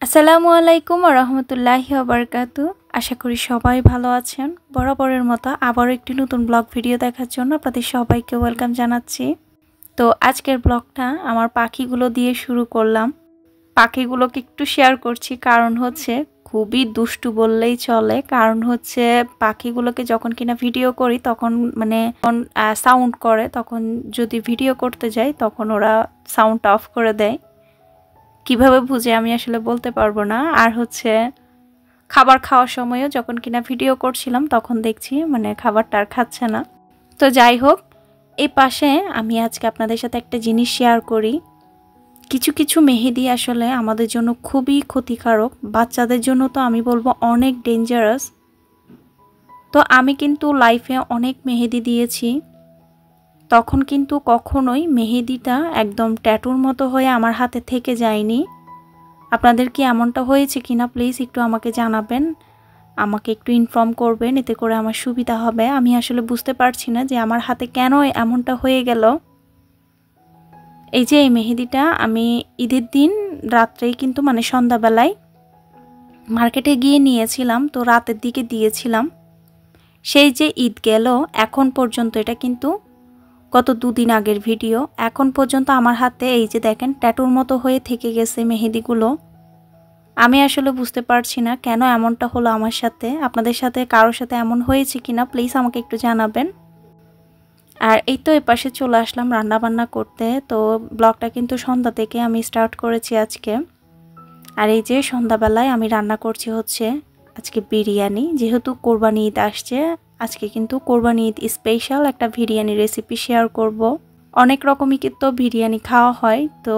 আসসালামু আলাইকুম ওয়া রাহমাতুল্লাহি ওয়া বারাকাতু। আশা করি সবাই ভালো আছেন। বরাবরের মতো আবারও একটি নতুন ব্লগ ভিডিও দেখার জন্য আপনাদের সবাইকে ওয়েলকাম জানাচ্ছি। তো আজকের ব্লগটা আমার পাখিগুলো দিয়ে শুরু করলাম। পাখিগুলোকে একটু শেয়ার করছি, কারণ হচ্ছে খুবই দুষ্টু বললেই চলে। কারণ হচ্ছে পাখিগুলোকে যখন কিনা ভিডিও করি তখন সাউন্ড করে, তখন যদি ভিডিও করতে যাই তখন ওরা সাউন্ডটা অফ করে দেয়। কিভাবে বুঝে আমি আসলে বলতে পারবো না। আর হচ্ছে খাবার খাওয়ার সময়ও যখন কিনা ভিডিও করছিলাম তখন দেখছি খাবারটা আর খাচ্ছে না। তো যাই হোক, এই পাশে আমি আজকে আপনাদের সাথে একটা জিনিস শেয়ার করি। কিছু কিছু মেহেদি আসলে আমাদের জন্য খুবই ক্ষতিকারক, বাচ্চাদের জন্য তো আমি বলবো অনেক ডেঞ্জারাস। তো আমি কিন্তু লাইফে অনেক মেহেদি দিয়েছি, তখন কিন্তু কখনোই মেহেদিটা একদম ট্যাটুর মতো হয়ে আমার হাতে থেকে যায়নি। আপনাদের কি এমনটা হয়েছে কিনা প্লিজ একটু আমাকে জানাবেন, আমাকে একটু ইনফর্ম করবেন, এতে করে আমার সুবিধা হবে। আমি আসলে বুঝতে পারছি না যে আমার হাতে কেন এমনটা হয়ে গেল। এই যে এই মেহেদিটা আমি ঈদের দিন রাত্রেই কিন্তু সন্ধ্যাবেলায় মার্কেটে গিয়ে নিয়েছিলাম, তো রাতের দিকে দিয়েছিলাম। সেই যে ঈদ গেল এখন পর্যন্ত, এটা কিন্তু গত দুদিন আগের ভিডিও, এখন পর্যন্ত আমার হাতে এই যে দেখেন ট্যাটুর মতো হয়ে থেকে গেছে মেহেদিগুলো। আমি আসলে বুঝতে পারছি না কেন এমনটা হলো আমার সাথে। আপনাদের সাথে কারোর সাথে এমন হয়েছে কিনা প্লিজ আমাকে একটু জানাবেন। আর এই তো এপাশে চলে আসলাম রান্না বান্না করতে। তো ব্লগটা কিন্তু সন্ধ্যা থেকে আমি স্টার্ট করেছি আজকে। আর এই যে সন্ধ্যাবেলায় আমি রান্না করছি হচ্ছে আজকে বিরিয়ানি, যেহেতু কোরবানি ঈদ আসছে। আজকে কিন্তু কোরবানি ঈদ স্পেশাল একটা বিরিয়ানি রেসিপি শেয়ার করব। অনেক রকমই কিন্তু বিরিয়ানি খাওয়া হয়, তো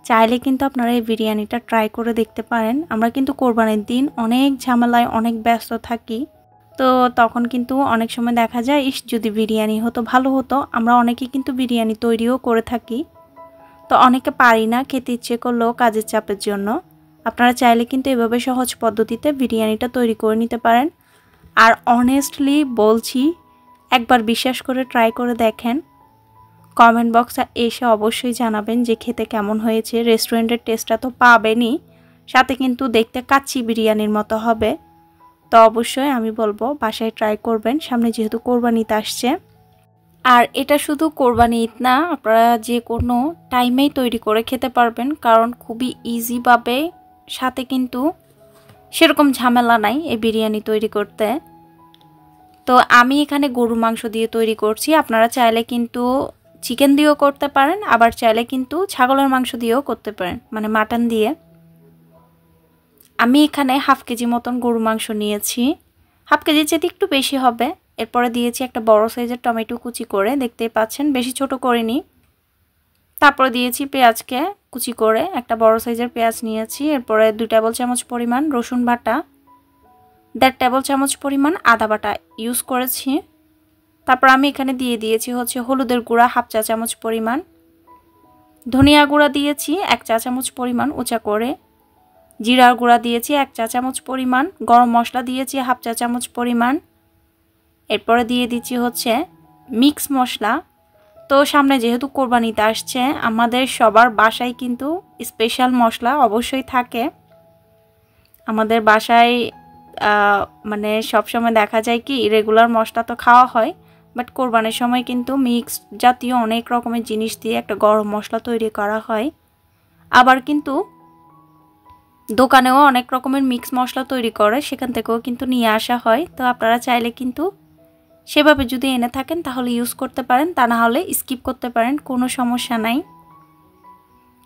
চাইলে কিন্তু আপনারা এই বিরিয়ানিটা ট্রাই করে দেখতে পারেন। আমরা কিন্তু কোরবানির দিন অনেক ঝামেলায় অনেক ব্যস্ত থাকি, তো তখন কিন্তু অনেক সময় দেখা যায় যদি বিরিয়ানি হতো ভালো হতো। আমরা অনেকে কিন্তু বিরিয়ানি তৈরিও করে থাকি, তো অনেকে পারি না, খেতে ইচ্ছে করলেও কাজের চাপের জন্য। আপনারা চাইলে কিন্তু এভাবে সহজ পদ্ধতিতে বিরিয়ানিটা তৈরি করে নিতে পারেন। আর অনেস্টলি বলছি, একবার বিশ্বাস করে ট্রাই করে দেখেন। কমেন্ট বক্সে এসে অবশ্যই জানাবেন যে খেতে কেমন হয়েছে। রেস্টুরেন্টের টেস্টটা তো পাবেনই, সাথে কিন্তু দেখতে কাচ্চি বিরিয়ানির মতো হবে। তো অবশ্যই আমি বলবো বাসায় ট্রাই করবেন, সামনে যেহেতু কোরবানি ঈদ আসছে। আর এটা শুধু কোরবানি ঈদ না, আপনারা যে কোনো টাইমেই তৈরি করে খেতে পারবেন, কারণ খুবই ইজিভাবে, সাথে কিন্তু সেরকম ঝামেলা নাই এই বিরিয়ানি তৈরি করতে। তো আমি এখানে গরুর মাংস দিয়ে তৈরি করছি, আপনারা চাইলে কিন্তু চিকেন দিয়েও করতে পারেন, আবার চাইলে কিন্তু ছাগলের মাংস দিয়েও করতে পারেন, মাটন দিয়ে। আমি এখানে হাফ কেজি মতন গরুর মাংস নিয়েছি, হাফ কেজির চেয়ে একটু বেশি হবে। এরপরে দিয়েছি একটা বড় সাইজের টমেটো কুচি করে, দেখতেই পাচ্ছেন বেশি ছোট করিনি। তারপরে দিয়েছি পেঁয়াজকে কুচি করে, একটা বড় সাইজের পেঁয়াজ নিয়েছি। এরপরে 2 টেবিল চামচ পরিমাণ রসুন বাটা, 1.5 টেবিল চামচ পরিমাণ আদা বাটা ইউজ করেছি। তারপর আমি এখানে দিয়ে দিয়েছি হচ্ছে হলুদের গুঁড়া হাফ চা চামচ পরিমাণ, ধনিয়া গুঁড়া দিয়েছি 1 চা চামচ পরিমাণ উঁচা করে, জিরার গুঁড়া দিয়েছি 1 চা চামচ পরিমাণ, গরম মশলা দিয়েছি হাফ চা চামচ পরিমাণ। এরপরে দিয়ে দিচ্ছি হচ্ছে মিক্স মশলা। তো সামনে যেহেতু কোরবানিতে আসছে, আমাদের সবার বাসায় কিন্তু স্পেশাল মশলা অবশ্যই থাকে। আমাদের বাসায় সবসময় দেখা যায় কি রেগুলার মশলা তো খাওয়া হয়, বাট কোরবানির সময় কিন্তু মিক্স জাতীয় অনেক রকমের জিনিস দিয়ে একটা গরম মশলা তৈরি করা হয়। আবার কিন্তু দোকানেও অনেক রকমের মিক্স মশলা তৈরি করে, সেখান থেকেও কিন্তু নিয়ে আসা হয়। তো আপনারা চাইলে কিন্তু সেভাবে যদি এনে থাকেন তাহলে ইউজ করতে পারেন, তা না হলে স্কিপ করতে পারেন, কোনো সমস্যা নাই।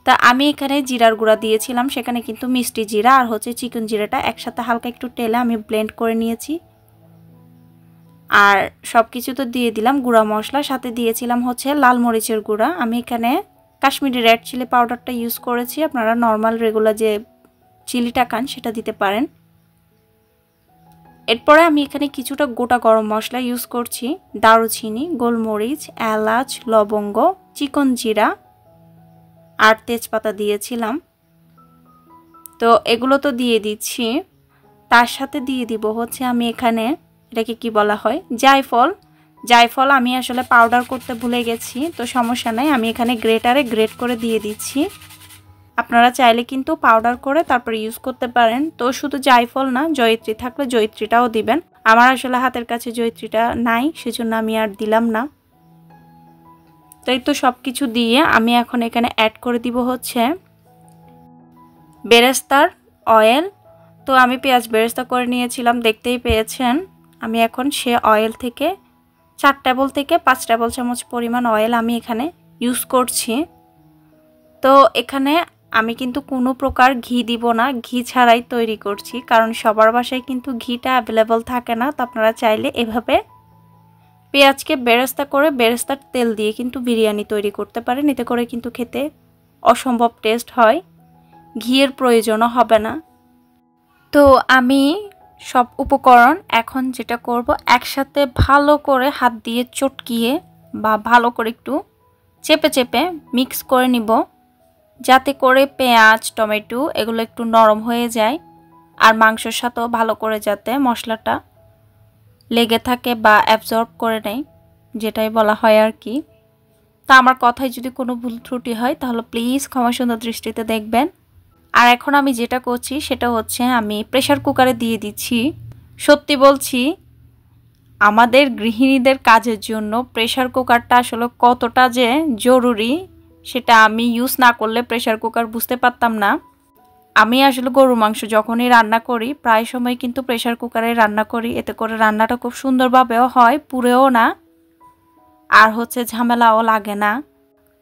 তা আমি এখানে জিরার গুঁড়া দিয়েছিলাম, সেখানে কিন্তু মিষ্টি জিরা আর হচ্ছে চিকেন জিরাটা একসাথে হালকা একটু টেলে আমি ব্লেন্ড করে নিয়েছি। আর সব কিছু তো দিয়ে দিলাম গুঁড়া মশলা, সাথে দিয়েছিলাম হচ্ছে লাল মরিচের গুঁড়া। আমি এখানে কাশ্মীরি রেড চিলি পাউডারটা ইউজ করেছি, আপনারা নর্মাল রেগুলার যে চিলিটা খান সেটা দিতে পারেন। এরপরে আমি এখানে কিছুটা গোটা গরম মশলা ইউজ করছি, দারুচিনি, গোলমরিচ, এলাচ, লবঙ্গ, চিকন জিরা আর তেজপাতা দিয়েছিলাম। তো এগুলো তো দিয়ে দিচ্ছি, তার সাথে দিয়ে দিব হচ্ছে আমি এখানে এটাকে কি বলা হয় জায়ফল। জায়ফল আমি আসলে পাউডার করতে ভুলে গেছি, তো সমস্যা নাই, আমি এখানে গ্রেটারে গ্রেট করে দিয়ে দিচ্ছি। আপনারা চাইলে কিন্তু পাউডার করে তারপরে ইউজ করতে পারেন। তো শুধু জায়ফল না, জয়িত্রী থাকলে জয়িত্রীটাও দিবেন। আমার আসলে হাতের কাছে জয়িত্রীটা নাই, সেজন্য আমি আর দিলাম না। তো এই তো সব কিছু দিয়ে আমি এখন এখানে অ্যাড করে দিব হচ্ছে বেরেস্তার অয়েল। তো আমি পেঁয়াজ বেরেস্তা করে নিয়েছিলাম, দেখতেই পেয়েছেন। আমি এখন সে অয়েল থেকে 4 টেবিল থেকে 5 টেবিল চামচ পরিমাণ অয়েল আমি এখানে ইউজ করছি। তো এখানে আমি কিন্তু কোনো প্রকার ঘি দিব না, ঘি ছাড়াই তৈরি করছি, কারণ সবার বাসায় কিন্তু ঘিটা অ্যাভেলেবল থাকে না। তো আপনারা চাইলে এভাবে পেঁয়াজকে বেরেস্তা করে বেরেস্তার তেল দিয়ে কিন্তু বিরিয়ানি তৈরি করতে পারেন। এতে করে কিন্তু খেতে অসম্ভব টেস্ট হয়, ঘিয়ের প্রয়োজনও হবে না। তো আমি সব উপকরণ এখন যেটা করব, একসাথে ভালো করে হাত দিয়ে চটকিয়ে বা ভালো করে একটু চেপে চেপে মিক্স করে নিব, যাতে করে পেঁয়াজ টমেটো এগুলো একটু নরম হয়ে যায় আর মাংসের সাথেও ভালো করে যাতে মশলাটা লেগে থাকে বা অ্যাবজর্ব করে নেয়, যেটাই বলা হয় আর কি। তা আমার কথায় যদি কোনো ভুল ত্রুটি হয় তাহলে প্লিজ ক্ষমা সুন্দর দৃষ্টিতে দেখবেন। আর এখন আমি যেটা করছি সেটা হচ্ছে আমি প্রেসার কুকারে দিয়ে দিচ্ছি। সত্যি বলছি, আমাদের গৃহিণীদের কাজের জন্য প্রেসার কুকারটা আসলে কতটা যে জরুরি সেটা আমি ইউজ না করলে প্রেসার কুকার বুঝতে পারতাম না। আমি আসলে গরুর মাংস যখনই রান্না করি প্রায় সময় কিন্তু প্রেসার কুকারে রান্না করি, এতে করে রান্নাটা খুব সুন্দরভাবেও হয়, পুড়েও না, আর হচ্ছে ঝামেলাও লাগে না।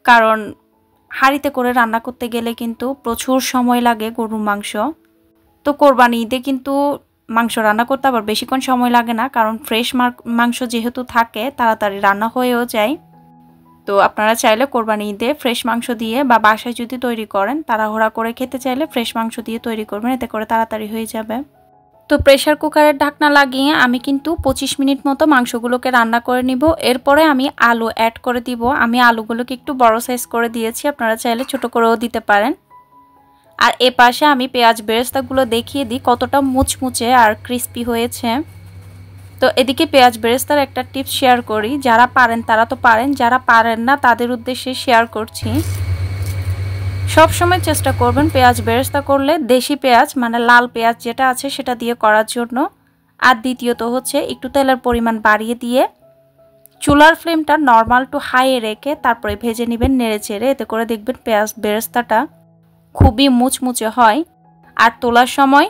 কারণ হাঁড়িতে করে রান্না করতে গেলে কিন্তু প্রচুর সময় লাগে গরুর মাংস। তো কোরবানি ঈদে কিন্তু মাংস রান্না করতে আবার বেশিক্ষণ সময় লাগে না, কারণ ফ্রেশ মাংস যেহেতু থাকে তাড়াতাড়ি রান্না হয়েও যায়। তো আপনারা চাইলে কোরবানি ঈদে ফ্রেশ মাংস দিয়ে বা বাসায় যদি তৈরি করেন, তাড়াহুড়া করে খেতে চাইলে ফ্রেশ মাংস দিয়ে তৈরি করবেন, এতে করে তাড়াতাড়ি হয়ে যাবে। তো প্রেসার কুকারের ঢাকনা লাগিয়ে আমি কিন্তু 25 মিনিট মতো মাংসগুলোকে রান্না করে নিব। এরপরে আমি আলু অ্যাড করে দিব। আমি আলুগুলোকে একটু বড় সাইজ করে দিয়েছি, আপনারা চাইলে ছোট করেও দিতে পারেন। আর এ পাশে আমি পেঁয়াজ বেরেস্তাগুলো দেখিয়ে দিই কতটা মুচমুচে আর ক্রিস্পি হয়েছে। তো এদিকে পেঁয়াজ বেরেস্তার একটা টিপস শেয়ার করি, যারা পারেন তারা তো পারেন, যারা পারেন না তাদের উদ্দেশ্যে শেয়ার করছি। সব সময় চেষ্টা করবেন পেঁয়াজ বেরেস্তা করলে দেশি পেঁয়াজ মানে লাল পেঁয়াজ যেটা আছে সেটা দিয়ে করার জন্য। আর দ্বিতীয়ত হচ্ছে একটু তেলের পরিমাণ বাড়িয়ে দিয়ে চুলার ফ্লেমটা নর্মাল টু হাইয়ে রেখে তারপরে ভেজে নেবেন নেড়ে চেড়ে, এতে করে দেখবেন পেঁয়াজ বেরেস্তাটা খুবই মুচমুচে হয়। আর তোলার সময়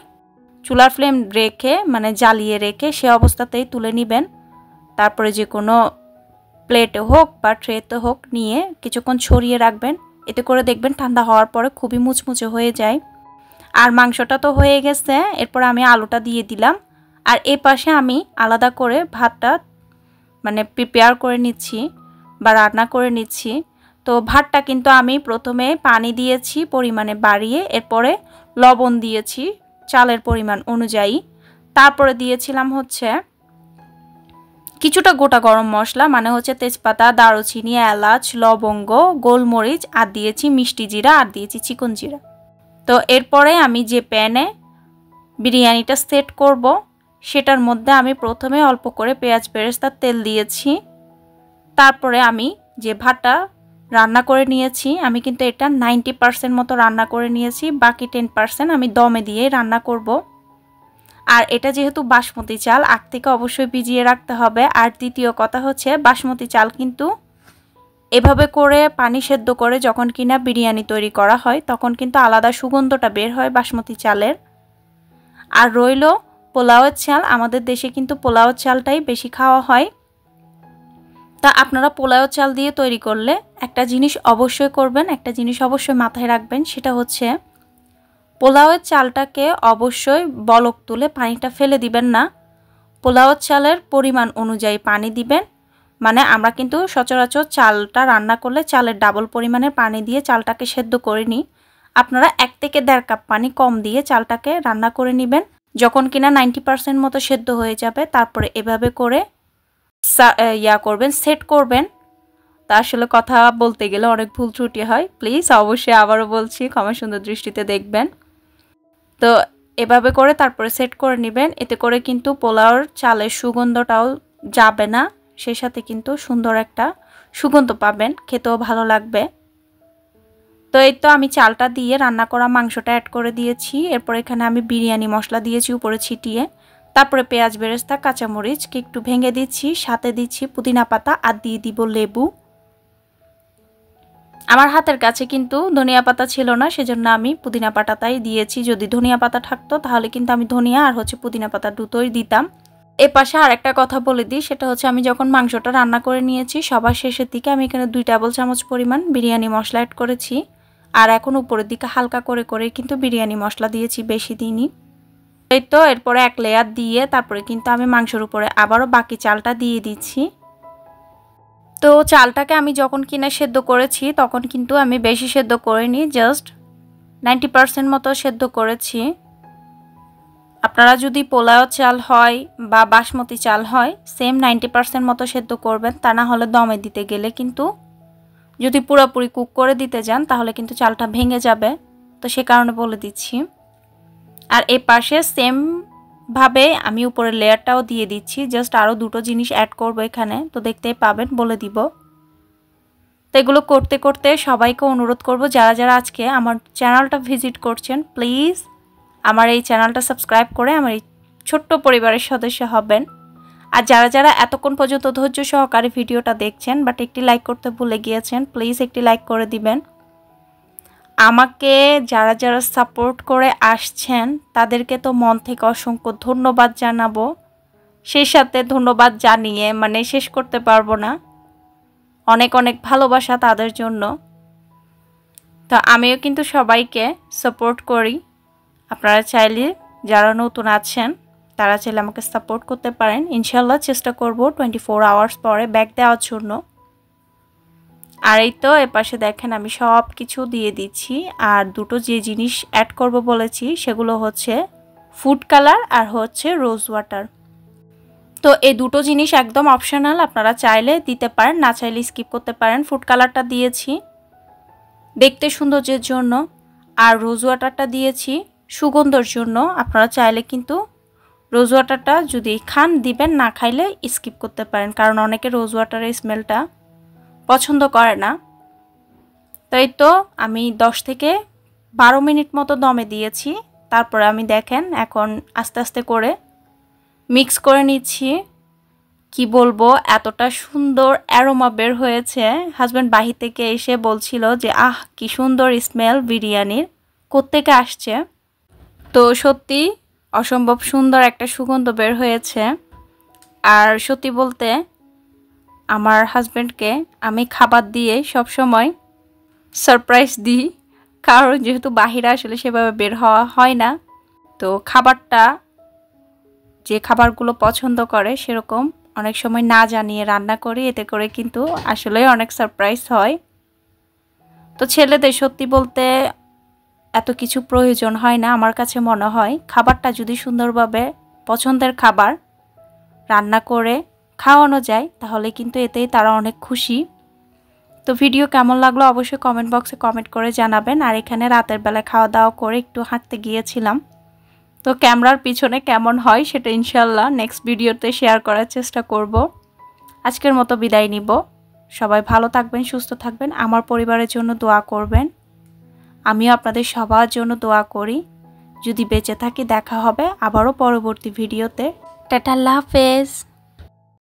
চুলার ফ্লেম রেখে মানে জ্বালিয়ে রেখে সে অবস্থাতেই তুলে নেবেন। তারপরে যে কোনো প্লেটে হোক বা ট্রেতে হোক নিয়ে কিছুক্ষণ ছড়িয়ে রাখবেন, এতে করে দেখবেন ঠান্ডা হওয়ার পরে খুবই মুচমুচে হয়ে যায়। আর মাংসটা তো হয়ে গেছে, এরপর আমি আলুটা দিয়ে দিলাম। আর এ পাশে আমি আলাদা করে ভাতটা মানে প্রিপেয়ার করে নিচ্ছি বা রান্না করে নিচ্ছি। তো ভাতটা কিন্তু আমি প্রথমে পানি দিয়েছি পরিমাণে বাড়িয়ে, এরপরে লবণ দিয়েছি চালের পরিমাণ অনুযায়ী, তারপরে দিয়েছিলাম হচ্ছে কিছুটা গোটা গরম মশলা মানে হচ্ছে তেজপাতা, দারুচিনি, এলাচ, লবঙ্গ, গোলমরিচ, আর দিয়েছি মিষ্টি জিরা, আর দিয়েছি চিকন জিরা। তো এরপরে আমি যে প্যানে বিরিয়ানিটা সেট করব সেটার মধ্যে আমি প্রথমে অল্প করে পেঁয়াজ বেরেস্তার তেল দিয়েছি। তারপরে আমি যে ভাতটা রান্না করে নিয়েছি, আমি কিন্তু এটা 90% মতো রান্না করে নিয়েছি, বাকি 10% আমি দমে দিয়ে রান্না করব। আর এটা যেহেতু বাসমতি চাল, আগ থেকে অবশ্যই ভিজিয়ে রাখতে হবে। আর দ্বিতীয় কথা হচ্ছে বাসমতি চাল কিন্তু এভাবে করে পানি সেদ্ধ করে যখন কিনা বিরিয়ানি তৈরি করা হয় তখন কিন্তু আলাদা সুগন্ধটা বের হয় বাসমতি চালের। আর রইল পোলাওয়ের চাল, আমাদের দেশে কিন্তু পোলাওয়ের চালটাই বেশি খাওয়া হয়। তা আপনারা পোলাওয়ের চাল দিয়ে তৈরি করলে একটা জিনিস অবশ্যই করবেন, একটা জিনিস অবশ্যই মাথায় রাখবেন, সেটা হচ্ছে পোলাওয়ের চালটাকে অবশ্যই বলক তুলে পানিটা ফেলে দিবেন না। পোলাওয়ের চালের পরিমাণ অনুযায়ী পানি দিবেন। মানে আমরা কিন্তু সচরাচর চালটা রান্না করলে চালের ডাবল পরিমাণের পানি দিয়ে চালটাকে সেদ্ধ করে নিই। আপনারা 1 থেকে 1.5 কাপ পানি কম দিয়ে চালটাকে রান্না করে নেবেন। যখন কিনা 90% মতো সেদ্ধ হয়ে যাবে তারপরে এভাবে করে করবেন, সেট করবেন। তা আসলে কথা বলতে গেলে অনেক ভুল ত্রুটি হয়, প্লিজ অবশ্যই আবারও বলছি ক্ষমা সুন্দর দৃষ্টিতে দেখবেন। তো এভাবে করে তারপরে সেট করে নেবেন, এতে করে কিন্তু পোলাওর চালের সুগন্ধটাও যাবে না, সেই সাথে কিন্তু সুন্দর একটা সুগন্ধ পাবেন, খেতেও ভালো লাগবে। তো এই তো আমি চালটা দিয়ে রান্না করা মাংসটা অ্যাড করে দিয়েছি। এরপর এখানে আমি বিরিয়ানি মশলা দিয়েছি উপরে ছিটিয়ে। তারপরে পেঁয়াজ বেরেস্তা কাঁচামরিচকে একটু ভেঙে দিচ্ছি, সাথে দিচ্ছি পুদিনা পাতা আর দিয়ে দিব লেবু। আমার হাতের কাছে কিন্তু ধনিয়া পাতা ছিল না, সেজন্য আমি পুদিনা পাতাটাই দিয়েছি। যদি ধনিয়া পাতা থাকতো তাহলে কিন্তু আমি ধনিয়া আর পুদিনা পাতা দুটোই দিতাম। এর পাশে আরেকটা কথা বলে দিই, সেটা হচ্ছে আমি যখন মাংসটা রান্না করে নিয়েছি সবার শেষের দিকে আমি এখানে 2 টেবিল চামচ পরিমাণ বিরিয়ানি মশলা অ্যাড করেছি। আর এখন উপরের দিকে হালকা করে করে কিন্তু বিরিয়ানি মশলা দিয়েছি, বেশি দিইনি। এই তো এরপরে এক লেয়ার দিয়ে তারপরে কিন্তু আমি মাংসের উপরে আবারও বাকি চালটা দিয়ে দিচ্ছি। তো চালটাকে আমি যখন কিনা সেদ্ধ করেছি তখন কিন্তু আমি বেশি সেদ্ধ করিনি, জাস্ট 90% মতো সেদ্ধ করেছি। আপনারা যদি পোলাও চাল হয় বা বাসমতি চাল হয় সেম 90% মতো সেদ্ধ করবেন, তা না হলে দমে দিতে গেলে কিন্তু যদি পুরোপুরি কুক করে দিতে যান তাহলে কিন্তু চালটা ভেঙে যাবে। তো সে কারণে বলে দিচ্ছি। আর এই পাশে সেম ভাবে আমি উপরের লেয়ারটাও দিয়ে দিচ্ছি, জাস্ট আরও 2টো জিনিস অ্যাড করব এখানে, তো দেখতেই পাবেন, বলে দিব। তো এগুলো করতে করতে সবাইকে অনুরোধ করব যারা যারা আজকে আমার চ্যানেলটা ভিজিট করছেন প্লিজ আমার এই চ্যানেলটা সাবস্ক্রাইব করে আমার এই ছোট্ট পরিবারের সদস্য হবেন। আর যারা যারা এতক্ষণ পর্যন্ত ধৈর্য সহকারে ভিডিওটা দেখছেন বাট একটি লাইক করতে ভুলে গিয়েছেন, প্লিজ একটি লাইক করে দিবেন। আমাকে যারা যারা সাপোর্ট করে আসছেন তাদেরকে তো মন থেকে অসংখ্য ধন্যবাদ জানাবো। সেই সাথে ধন্যবাদ জানিয়ে শেষ করতে পারবো না। অনেক অনেক ভালোবাসা তাদের জন্য। তো আমিও কিন্তু সবাইকে সাপোর্ট করি। আপনারা চাইলে যারা নতুন আছেন তারা চাইলে আমাকে সাপোর্ট করতে পারেন। ইনশাল্লাহ চেষ্টা করব 24 আওয়ার্স পরে ব্যাক দেওয়ার জন্য। আর এই তো এপাশে দেখেন আমি সব কিছু দিয়ে দিচ্ছি। আর 2টো যে জিনিস অ্যাড করব বলেছি সেগুলো হচ্ছে ফুড কালার আর রোজ ওয়াটার। তো এই 2টো জিনিস একদম অপশনাল, আপনারা চাইলে দিতে পারেন, না চাইলে স্কিপ করতে পারেন। ফুড কালারটা দিয়েছি দেখতে সৌন্দর্যের জন্য, আর রোজ ওয়াটারটা দিয়েছি সুগন্ধর জন্য। আপনারা চাইলে কিন্তু রোজ ওয়াটারটা যদি খান দিবেন, না খাইলে স্কিপ করতে পারেন, কারণ অনেকে রোজ ওয়াটারের স্মেলটা পছন্দ করে না। তো এই তো আমি 10 থেকে 12 মিনিট মতো দমে দিয়েছি। তারপরে আমি দেখেন এখন আস্তে আস্তে করে মিক্স করে নিচ্ছি। কি বলবো, এতটা সুন্দর অ্যারোমা বের হয়েছে। হাজব্যান্ড বাহির থেকে এসে বলছিল যে কি সুন্দর স্মেল বিরিয়ানির, কোত্থেকে আসছে। তো সত্যি অসম্ভব সুন্দর একটা সুগন্ধ বের হয়েছে। আর সত্যি বলতে আমার হাজব্যান্ডকে আমি খাবার দিয়ে সব সময় সারপ্রাইজ দিই, কারণ যেহেতু বাহিরে আসলে সেভাবে বের হওয়া হয় না। তো খাবারটা যে খাবারগুলো পছন্দ করে সেরকম অনেক সময় না জানিয়ে রান্না করি, এতে করে কিন্তু আসলে অনেক সারপ্রাইজ হয়। তো ছেলেদের সত্যি বলতে এত কিছু প্রয়োজন হয় না, আমার কাছে মনে হয় খাবারটা যদি সুন্দরভাবে পছন্দের খাবার রান্না করে খাওয়ানো যায় তাহলে কিন্তু এতেই তারা অনেক খুশি। তো ভিডিও কেমন লাগলো অবশ্যই কমেন্ট বক্সে কমেন্ট করে জানাবেন। আর এখানে রাতের বেলা খাওয়া দাওয়া করে একটু হাঁটতে গিয়েছিলাম। তো ক্যামেরার পিছনে কেমন হয় সেটা ইনশাল্লাহ নেক্সট ভিডিওতে শেয়ার করার চেষ্টা করব। আজকের মতো বিদায় নিব। সবাই ভালো থাকবেন, সুস্থ থাকবেন, আমার পরিবারের জন্য দোয়া করবেন। আমিও আপনাদের সবার জন্য দোয়া করি। যদি বেঁচে থাকি দেখা হবে আবারও পরবর্তী ভিডিওতে। টাটা, আল্লাহ হাফেজ।